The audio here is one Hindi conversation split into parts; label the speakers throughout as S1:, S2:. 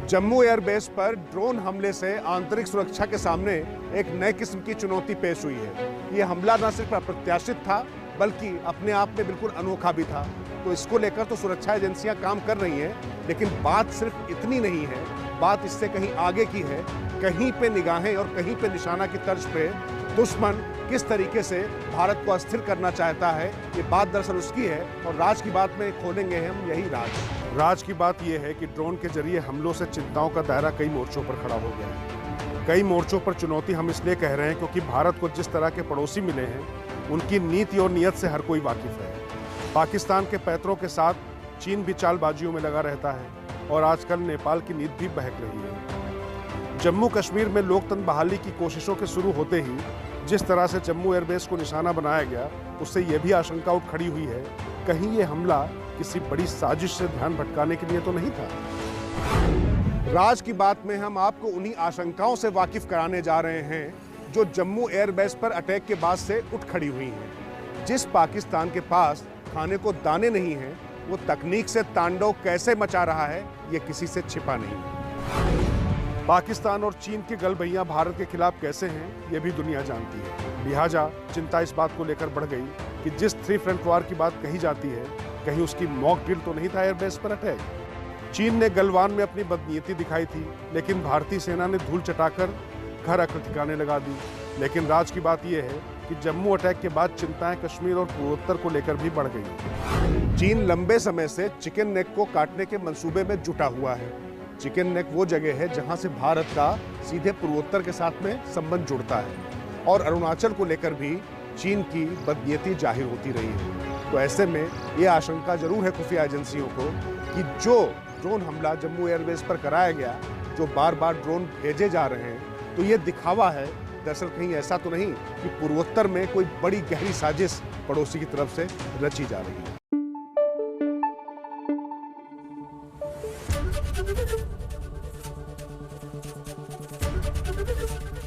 S1: जम्मू एयरबेस पर ड्रोन हमले से आंतरिक सुरक्षा के सामने एक नए किस्म की चुनौती पेश हुई है। ये हमला न सिर्फ अप्रत्याशित था बल्कि अपने आप में बिल्कुल अनोखा भी था। तो इसको लेकर तो सुरक्षा एजेंसियां काम कर रही हैं, लेकिन बात सिर्फ इतनी नहीं है, बात इससे कहीं आगे की है। कहीं पे निगाहें और कहीं पे निशाना की तर्ज पे दुश्मन किस तरीके से भारत को अस्थिर करना चाहता है, ये बात दरअसल उसकी है। और राज की बात में खोलेंगे हम यही राज की बात यह है कि ड्रोन के जरिए हमलों से चिंताओं का दायरा कई मोर्चों पर खड़ा हो गया है। कई मोर्चों पर चुनौती हम इसलिए कह रहे हैं क्योंकि भारत को जिस तरह के पड़ोसी मिले हैं उनकी नीति और नीयत से हर कोई वाकिफ है। पाकिस्तान के पैतरों के साथ चीन भी चालबाजियों में लगा रहता है और आजकल नेपाल की नीति भी बहक रही है। जम्मू कश्मीर में लोकतंत्र बहाली की कोशिशों के शुरू होते ही जिस तरह से जम्मू एयरबेस को निशाना बनाया गया, उससे यह भी आशंका उठ खड़ी हुई है, कहीं ये हमला किसी बड़ी साजिश से ध्यान भटकाने के लिए तो नहीं था। राज की बात में हम आपको उन्हीं आशंकाओं से वाकिफ कराने जा रहे हैं जो जम्मू एयरबेस पर अटैक के बाद से उठ खड़ी हुई हैं। जिस पाकिस्तान के पास खाने को दाने नहीं हैं, वो तकनीक से तांडव कैसे मचा रहा है, ये किसी से छिपा नहीं। पाकिस्तान और चीन के गलबैयां भारत के खिलाफ कैसे हैं, ये भी दुनिया जानती है। लिहाजा चिंता इस बात को लेकर बढ़ गई कि जिस 3 फ्रंट वॉर की बात कही जाती है, कहीं उसकी मॉक ड्रिल तो नहीं था एयरबेस पर अटैक। चीन ने गलवान में अपनी बदनीयती दिखाई थी, लेकिन भारतीय सेना ने धूल चटाकर घर अकड़ ठिकाने लगा दी। लेकिन राज की बात यह है कि जम्मू अटैक के बाद चिंताएं कश्मीर और पूर्वोत्तर को लेकर भी बढ़ गई। चीन लंबे समय से चिकन नेक को काटने के मंसूबे में जुटा हुआ है। चिकन नेक वो जगह है जहां से भारत का सीधे पूर्वोत्तर के साथ में संबंध जुड़ता है और अरुणाचल को लेकर भी चीन की बदनीयती जाहिर होती रही है। तो ऐसे में ये आशंका जरूर है खुफिया एजेंसियों को कि जो ड्रोन हमला जम्मू एयरबेस पर कराया गया, जो बार बार ड्रोन भेजे जा रहे हैं, तो ये दिखावा है। दरअसल कहीं ऐसा तो नहीं कि पूर्वोत्तर में कोई बड़ी गहरी साजिश पड़ोसी की तरफ से रची जा रही है।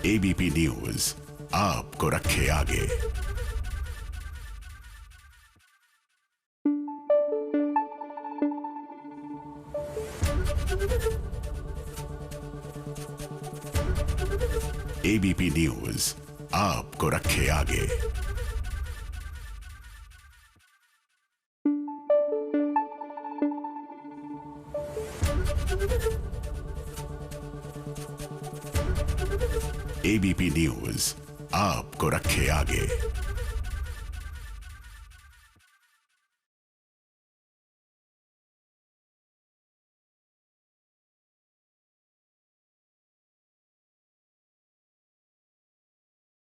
S2: एबीपी न्यूज आपको रखे आगे। एबीपी न्यूज आपको रखे आगे। एबीपी न्यूज आपको रखे आगे।